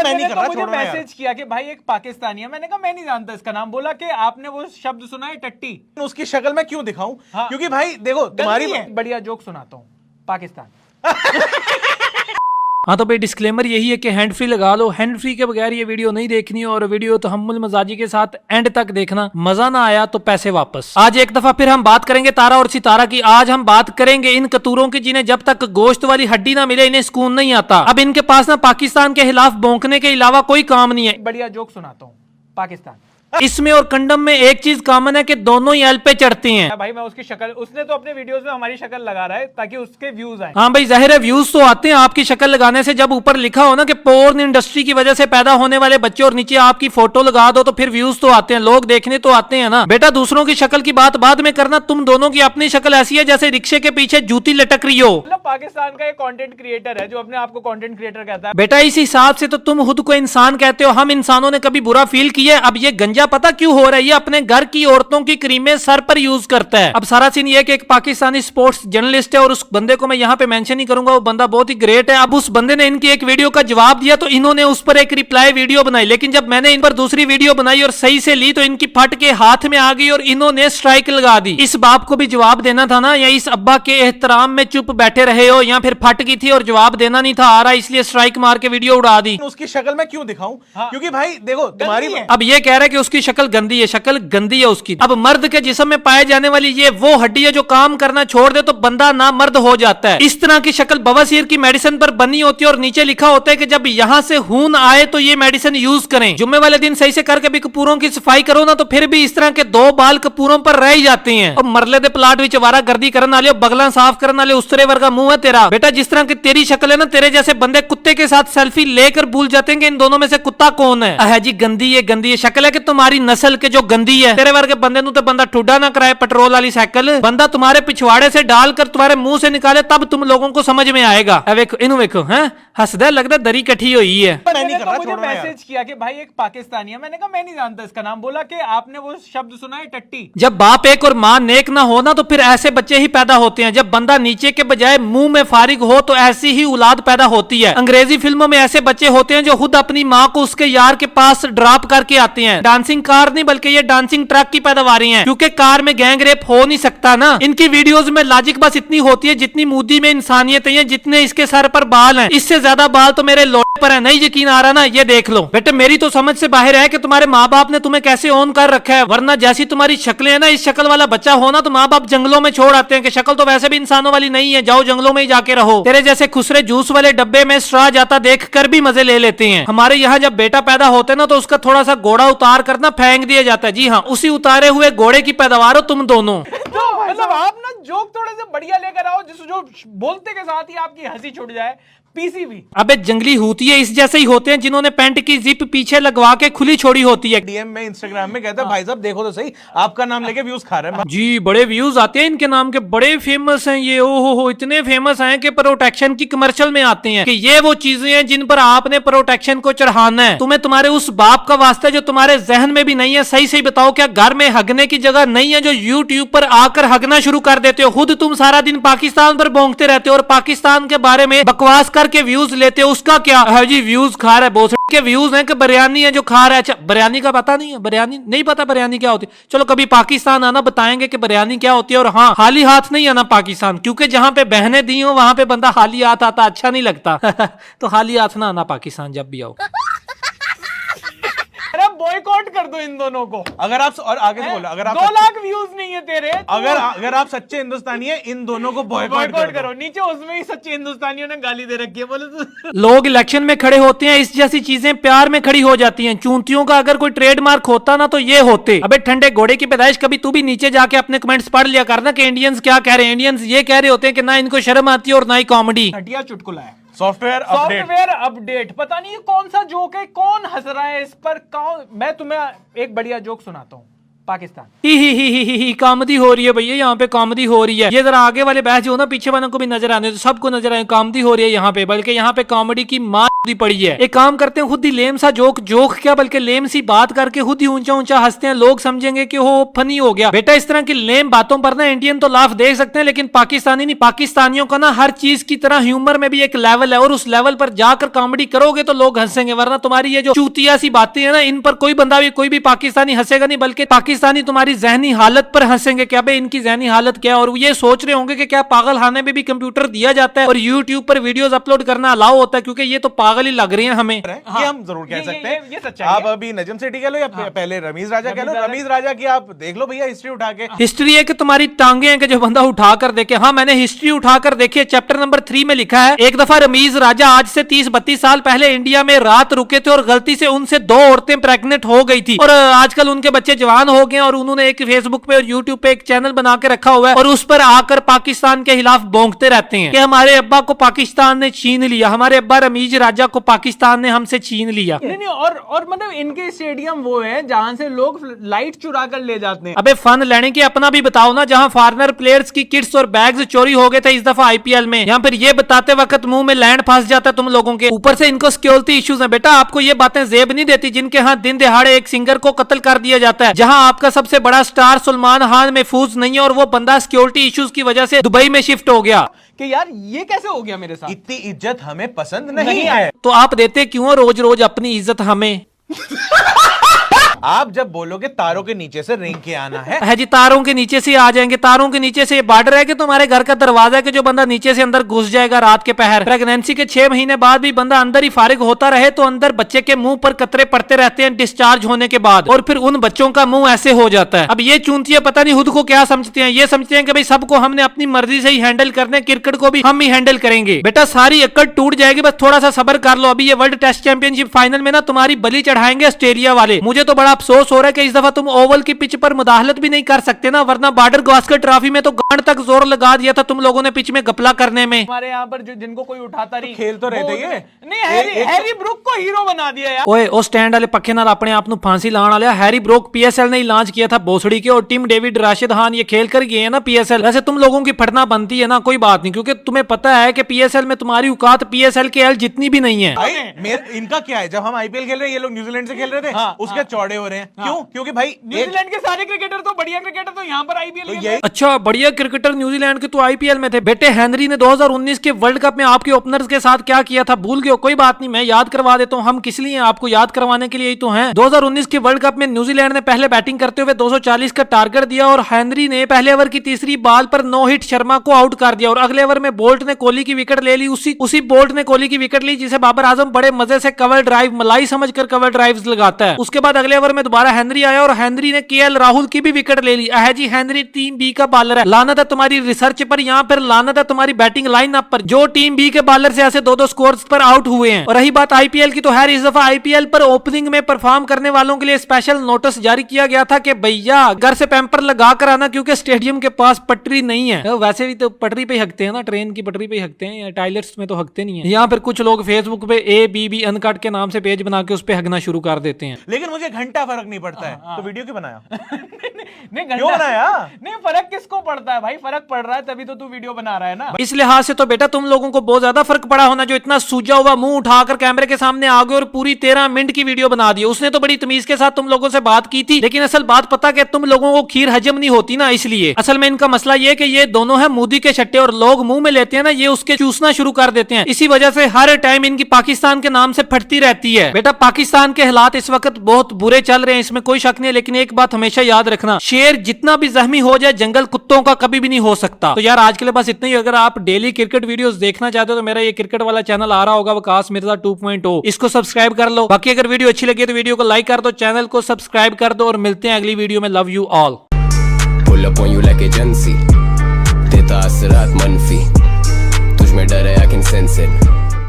मैं नहीं कर रहा, मुझे मैसेज किया कि भाई एक पाकिस्तानी है, मैंने कहा मैं नहीं जानता इसका नाम, बोला कि आपने वो शब्द सुना है टट्टी, उसकी शक्ल मैं क्यों दिखाऊं? हाँ। क्योंकि भाई देखो तुम्हारी बढ़िया जोक सुनाता हूँ, पाकिस्तान। हाँ तो भाई डिस्क्लेमर यही है कि हैंड फ्री लगा लो, हैंड फ्री के बगैर ये वीडियो नहीं देखनी है, और वीडियो तो हम्मुल मजाजी के साथ एंड तक देखना, मजा ना आया तो पैसे वापस। आज एक दफा फिर हम बात करेंगे तारा और सितारा की। आज हम बात करेंगे इन कतूरों की जिन्हें जब तक गोश्त वाली हड्डी ना मिले इन्हें सुकून नहीं आता। अब इनके पास ना पाकिस्तान के खिलाफ भौंकने के अलावा कोई काम नहीं है। बढ़िया जोक सुनाता हूँ, पाकिस्तान। इसमें और कंडम में एक चीज कॉमन है कि दोनों ही एल पे चढ़ती हैं। भाई मैं उसकी शक्ल, उसने तो अपने वीडियोस में हमारी शक्ल लगा रहा है ताकि उसके व्यूज आए। हाँ भाई जाहिर है व्यूज तो आते हैं आपकी शक्ल लगाने से, जब ऊपर लिखा हो ना कि पोर्न इंडस्ट्री की वजह से पैदा होने वाले बच्चे और नीचे आपकी फोटो लगा दो तो फिर व्यूज तो आते हैं, लोग देखने तो आते हैं ना। बेटा दूसरों की शक्ल की बात बाद में करना, तुम दोनों की अपनी शक्ल ऐसी है जैसे रिक्शे के पीछे जूती लटक रही हो। मतलब पाकिस्तान का एक कंटेंट क्रिएटर है जो अपने आप को कंटेंट क्रिएटर कहता है। बेटा इस हिसाब से तो तुम खुद को इंसान कहते हो, हम इंसानों ने कभी बुरा फील किया? अब ये गंजा पता क्यों हो रहा है? ये अपने घर की औरतों की क्रीमें सर पर यूज करता है। अब सारा सीन ये कि एक पाकिस्तानी स्पोर्ट्स जर्नलिस्ट है और उस बंदे को मैं यहाँ पे मेंशन नहीं करूंगा, वो बंदा बहुत ही ग्रेट है। अब उस बंदे ने इनकी एक वीडियो का जवाब दिया तो इन्होंने उस पर एक रिप्लाई वीडियो बनाई, लेकिन जब मैंने इन पर दूसरी वीडियो बनाई और सही से ली तो इनकी फट के हाथ में आ गई और इन्होंने स्ट्राइक लगा दी। इस बाप को भी जवाब देना था ना, या इस अब्बा के एहतराम में चुप बैठे रहे हो, या फिर फट गई थी और जवाब देना नहीं था आ रहा इसलिए स्ट्राइक मार के वीडियो उड़ा दी। उसकी शक्ल मैं क्यों दिखाऊं? हाँ। क्योंकि भाई देखो तुम्हारी अब ये कह रहा है कि उसकी शक्ल गंदी है, शक्ल गंदी है उसकी। अब मर्द के जिस्म में पाए जाने वाली ये वो हड्डी है जो काम करना छोड़ दे तो बंदा ना मर्द हो जाता है। इस तरह की शक्ल बवासीर की मेडिसिन पर बनी होती है और नीचे लिखा होता है कि जब यहाँ से खून आए तो ये मेडिसिन यूज करें। जुम्मे वाले दिन सही से करके भी कपूरों की सफाई करो ना तो फिर भी इस तरह के 2 बाल कपूरों पर रह जाते हैं। और मरले दे प्लाट विच वारा गर्दी करने वाले, बगला साफ करने वाले, उस तरह वर्गा मुंह है तेरा। बेटा जिस तरह की तेरी शक्ल है ना, तेरे जैसे बंदे कुत्ते के साथ सेल्फी लेकर भूल जाते हैं कि इन दोनों में से कुत्ता कौन है। अह जी गंदी है शक्ल है कि तुम्हारी नस्ल के जो गंदी है। तेरे वर्गे बंदे नु तो बंदा ठुडा ना कराए पेट्रोल वाली साइकिल, बंदा तुम्हारे पिछवाड़े से डालकर तुम्हारे मुंह से निकाले तब तुम लोगों को समझ में आएगा। वेखो इन्हू वेखो, हैं हंसदा लगता दरी कठी हुई है। मैं नहीं कर रहा, मुझे मैसेज किया कि भाई एक पाकिस्तानी है, मैंने कहा मैं नहीं जानता इसका नाम, बोला कि आपने वो शब्द सुना है टट्टी। जब बाप एक और माँ नेक ना हो ना तो फिर ऐसे बच्चे ही पैदा होते हैं। जब बंदा नीचे के बजाय मुंह में फारिग हो तो ऐसी ही औलाद पैदा होती है। अंग्रेजी फिल्मों में ऐसे बच्चे होते हैं जो खुद अपनी माँ को उसके यार के पास ड्रॉप करके आते हैं। डांसिंग कार नहीं बल्कि ये डांसिंग ट्रक की पैदावारी है, क्योंकि कार में गैंग रेप हो नहीं सकता ना। इनकी वीडियोस में लॉजिक बस इतनी होती है जितनी मोदी में इंसानियत है, जितने इसके सर पर बाल हैं। इससे ज्यादा बाल तो मेरे लोटे पर है। नहीं यकीन आ रहा ना, ये देख लो। बेटे मेरी तो समझ से बाहर है कि तुम्हारे माँ बाप ने तुम्हें कैसे ऑन कर रखा है, वरना जैसी तुम्हारी शक्लें है ना, इस शक्ल वाला बच्चा हो ना तो माँ बाप जंगलों में छोड़ आते हैं कि शक्ल तो वैसे भी इंसानों वाली नहीं है, जाओ जंगलों में ही जाके रहो। तेरे जैसे खुसरे जूस वाले डब्बे में स्ट्रॉ जाता देख कर भी मजे ले लेते हैं। हमारे यहाँ जब बेटा पैदा होते हैं ना तो उसका थोड़ा सा घोड़ा उतार कर ना फेंक दिया जाता है। जी हाँ, उसी उतारे हुए घोड़े की पैदावार हो तुम दोनों। तो मतलब आप ना जोक थोड़े से बढ़िया लेकर आओ जिस जो बोलते के साथ ही आपकी हंसी छूट जाए। पीसीबी अबे जंगली होती है, इस जैसे ही होते हैं जिन्होंने पैंट की जिप पीछे लगवा के खुली छोड़ी होती है। डीएम में इंस्टाग्राम में कहता है भाई साहब देखो तो सही, आपका नाम लेके व्यूज खा रहे हैं। जी बड़े व्यूज आते हैं इनके नाम के, बड़े फेमस हैं ये। ओ हो इतने फेमस हैं कि प्रोटेक्शन की कमर्शियल में आते हैं कि ये वो चीजें हैं जिन पर आपने प्रोटेक्शन को चढ़ाना है। तुम्हें तुम्हारे उस बाप का वास्ता जो तुम्हारे जहन में भी नहीं है, सही सही बताओ क्या घर में हगने की जगह नहीं है जो यूट्यूब पर आकर हगना शुरू कर देते हो? खुद तुम सारा दिन पाकिस्तान पर भौंकते रहते हो और पाकिस्तान के बारे में बकवास करके व्यूज लेते हो, उसका क्या है जी? व्यूज खा रहा है, बहुत के व्यूज हैं कि बिरयानी है जो खा रहा है। अच्छा बिरयानी का पता नहीं है, बिरयानी नहीं पता बिरयानी क्या होती है? चलो कभी पाकिस्तान आना, बताएंगे कि बिरयानी क्या होती है। और हाँ, खाली हाथ नहीं आना पाकिस्तान, क्योंकि जहां पे बहनें दी हो वहां पे बंदा खाली हाथ आता अच्छा नहीं लगता। तो खाली हाथ ना आना पाकिस्तान जब भी आओ। बॉयकॉट कर दो इन दोनों को। अगर आप और आगे से बोलो, अगर आप 2 लाख व्यूज नहीं है तेरे, अगर आप सच्चे हिंदुस्तानी है इन दोनों को बॉयकॉट करो। नीचे उसमें ही सच्चे हिंदुस्तानियों ने गाली दे रखी है, बोले तो। लोग इलेक्शन में खड़े होते हैं, इस जैसी चीजें प्यार में खड़ी हो जाती हैं। चूंतियों का अगर कोई ट्रेडमार्क होता ना तो ये होते। अबे ठंडे घोड़े की पैदाइश, कभी तू भी नीचे जाके अपने कमेंट्स पढ़ लिया करना कि इंडियंस क्या कह रहे हैं। इंडियंस ये कह रहे होते हैं कि ना इनको शर्म आती है और ना ही कॉमेडी। घटिया चुटकुला है। सॉफ्टवेयर अपडेट पता नहीं कौन सा जोक है, कौन हंस रहा है इस पर। मैं तुम्हें एक बढ़िया जोक सुनाता हूँ। पाकिस्तान। ही कॉमेडी हो रही है भैया, यहाँ पे कॉमेडी हो रही है। ये जरा आगे वाले बहस जो हो ना, पीछे वालों को भी नजर आने तो सबको नजर आए, कॉमेडी हो रही है यहाँ पे, बल्कि यहाँ पे कॉमेडी की मार पड़ी है। एक काम करते हैं, खुद ही लेम सा जोक क्या बल्कि लेम सी बात करके खुद ही ऊंचा ऊंचा हंसते हैं, लोग समझेंगे कि वो फनी हो गया। बेटा इस तरह की लेम बातों पर ना इंडियन तो लाफ देख सकते हैं, लेकिन पाकिस्तानी नहीं। पाकिस्तानियों का ना हर चीज की तरह ह्यूमर में भी एक लेवल है, और उस लेवल पर जाकर कॉमेडी करोगे तो लोग हंसेंगे, वरना तुम्हारी ये जो चूतिया सी बातें हैं ना, इन पर कोई बंदा भी कोई भी पाकिस्तानी हंसेगा नहीं, बल्कि पाकिस्तानी तुम्हारी जहनी हालत पर हंसेंगे। क्या भाई इनकी जहनी हालत क्या है, और ये सोच रहे होंगे कि क्या पागल खाने में भी कंप्यूटर दिया जाता है और यूट्यूब पर वीडियोस अपलोड करना अलाउ होता है, क्योंकि ये तो पागल ही लग रही है हमें। ये हम जरूर कह सकते हैं। ये सच्चाई आप है। अभी नजम सेठी कह लो या पहले रमीज राजा कह लो। रमीज राजा की आप देख लो भैया हिस्ट्री उठा के। हिस्ट्री है कि तुम्हारी टांगे हैं कि जो बंदा उठाकर देखे। हाँ मैंने हिस्ट्री उठाकर देखी है, चैप्टर नंबर 3 में लिखा है, एक दफा रमीज राजा आज से 30-32 साल पहले इंडिया में रात रुके थे और गलती से उनसे 2 औरतें प्रेग्नेंट हो गई थी, और आजकल उनके बच्चे जवान हो गए और उन्होंने एक फेसबुक पे और यूट्यूब पे एक चैनल बना के रखा हुआ है, और उस पर आकर पाकिस्तान के खिलाफ भौंकते रहते हैं कि हमारे अब्बा को पाकिस्तान ने छीन लिया, हमारे अब्बा रमीज राजा को पाकिस्तान ने हमसे छीन लिया। नहीं और मतलब इनके स्टेडियम वो है जहां से लोग लाइट चुरा कर ले जाते हैं। अबे फन लेने की अपना भी बताओ ना, जहां फॉरेनर प्लेयर्स की किट्स और बैग्स चोरी हो गए थे इस दफा आईपीएल में, यहाँ पर ये बताते वक्त मुंह में लैंड फंस जाता है तुम लोगों के। ऊपर से इनको सिक्योरिटी इश्यूज है। बेटा आपको ये बातें जेब नहीं देती जिनके यहाँ दिन दिहाड़े एक सिंगर को कत्ल कर दिया जाता है, जहां आपका सबसे बड़ा स्टार सलमान खान महफूज नहीं है और वो बंदा सिक्योरिटी इश्यूज की वजह से दुबई में शिफ्ट हो गया। कि यार ये कैसे हो गया मेरे साथ? इतनी इज्जत हमें पसंद नहीं है। तो आप देते क्यों रोज रोज अपनी इज्जत हमें? आप जब बोलोगे तारों के नीचे से रेंग के आना है जी, तारों के नीचे से आ जाएंगे। तारों के नीचे से ये बॉर्डर है कि तुम्हारे घर का दरवाजा है कि जो बंदा नीचे से अंदर घुस जाएगा रात के पहर। प्रेगनेंसी के 6 महीने बाद भी बंदा अंदर ही फारिग होता रहे तो अंदर बच्चे के मुंह पर कतरे पड़ते रहते हैं डिस्चार्ज होने के बाद, और फिर उन बच्चों का मुंह ऐसे हो जाता है। अब ये चूंतियां पता नहीं खुद को क्या समझते हैं, ये समझते हैं कि भाई सबको हमने अपनी मर्जी से ही हैंडल करने, क्रिकेट को भी हम ही हैंडल करेंगे। बेटा सारी अक्कड़ टूट जाएगी, बस थोड़ा सा सब्र कर लो। अभी ये वर्ल्ड टेस्ट चैंपियनशिप फाइनल में ना तुम्हारी बलि चढ़ाएंगे ऑस्ट्रेलिया वाले। मुझे तो बड़ा अफसोस हो रहा है कि इस दफा तुम ओवल की पिच पर मुदाखलत भी नहीं कर सकते ना, वरना बॉर्डर गावस्कर ट्रॉफी में तो गांड तक जोर लगा दिया था तुम लोगों ने पिच में गपला करने में। हमारे यहाँ पर जो जिनको कोई उठाता नहीं, खेल तो रहते ही नहीं हैरी ब्रूक को हीरो बना दिया यार। ओए ओ स्टैंड वाले पक्के नाल अपने आप नु फांसी लाने वाला हैरी ब्रूक पीएसएल ने लॉन्च किया था भोसड़ी के, और टीम डेविड राशिद खान ये खेल कर गए हैं ना पीएसएल। वैसे तुम लोगों की फटना बनती है ना, कोई बात नहीं, क्योंकि तुम्हें पता है कि पीएसएल में तुम्हारी औकात पीएसएल के एल जितनी भी नहीं है। इनका क्या है, जब हम आईपीएल खेल रहे हैं ये लोग न्यूजीलैंड से खेल रहे थे, उसके चौड़े हो रहे हैं। क्यों? क्योंकि भाई न्यूजीलैंड के सारे क्रिकेटर तो बढ़िया क्रिकेटर तो यहाँ पर आईपीएल अच्छा बढ़िया क्रिकेटर न्यूजीलैंड के तो आईपीएल में थे। बेटे हेनरी ने 2019 के वर्ल्ड कप में आपके ओपनर्स के साथ क्या किया था भूल गए? कोई बात नहीं, मैं याद करवा देता हूँ। हम किस लिए आपको याद करवाने के लिए ही तो हैं। 2019 के वर्ल्ड कप में न्यूजीलैंड ने पहले बैटिंग करते हुए 240 का टारगेट दिया और हेनरी ने पहले ओवर की तीसरी बॉल पर 9 हिट शर्मा को आउट कर दिया, और अगले ओवर में बोल्ट ने कोहली की विकेट ले ली। उसी बोल्ट ने कोहली की विकेट ली जिसे बाबर आजम बड़े मजे से कवर ड्राइव मलाई समझकर कवर ड्राइव्स लगाता है। उसके बाद अगले ओवर में दोबारा हेनरी आया और हेनरी ने केएल राहुल की भी विकेट ले ली। जी हेनरी टीम बी का बॉलर है, लानत है तुम्हारी रिसर्च पर, यहाँ पर लानत है तुम्हारी बैटिंग लाइनअप पर, जो टीम बी के बॉलर से ऐसे 2-2 स्कोर्स पर आउट हुए हैं। और रही बात आईपीएल की, तो हैरी इस दफा आईपीएल पर ओपनिंग में परफॉर्म करने वालों के लिए स्पेशल नोटिस जारी किया गया था कि भैया घर से पैम्पर लगा कर आना, क्योंकि स्टेडियम के पास पटरी नहीं है। वैसे भी तो पटरी पे हकते हैं ना, ट्रेन की पटरी पे हकते हैं, टायलेट्स में तो हकते नहीं है। यहाँ पर कुछ लोग फेसबुक पे ABB अनकट के नाम से पेज बना के उस पे हकना शुरू कर देते हैं। लेकिन मुझे घंटा फर्क नहीं पड़ता है, तो वीडियो क्यों बनाया? नहीं क्यों बनाया? नहीं फर्क किसको पड़ता है भाई, फर्क पड़ रहा है तभी तो तू वीडियो बना रहा है ना। इस लिहाज से तो बेटा तुम लोगों को बहुत ज्यादा फर्क पड़ा होना, जो इतना सूजा हुआ मुंह उठाकर कैमरे के सामने आ गए और पूरी 13 मिनट की वीडियो बना दी। उसने तो बड़ी तमीज के साथ तुम लोगों से बात की थी, लेकिन असल बात पता कि तुम लोगों को खीर हजम नहीं होती ना, इसलिए। असल में इनका मसला ये कि ये दोनों है मूदी के छट्टे, और लोग मुंह में लेते हैं ना, ये उसके चूसना शुरू कर देते हैं। इसी वजह से हर टाइम इनकी पाकिस्तान के नाम से फटती रहती है। बेटा पाकिस्तान के हालात इस वक्त बहुत बुरे चल रहे हैं, इसमें कोई शक नहीं है, लेकिन एक बात हमेशा याद रखना, शेर जितना भी जख्मी हो जाए जंगल कुत्तों का कभी भी नहीं हो सकता। तो यार आज के लिए बस इतना ही। अगर आप डेली क्रिकेट वीडियोस देखना चाहते हो तो मेरा ये क्रिकेट वाला चैनल आ रहा होगा वकास मिर्जा 2.0, इसको सब्सक्राइब कर लो। बाकी अगर वीडियो अच्छी लगी तो वीडियो को लाइक कर दो, चैनल को सब्सक्राइब कर दो, और मिलते हैं अगली वीडियो में। Love you all. Pull up on you like agency, देता असरात मनफी, तुझ में डर है आई कैन सेंस इट।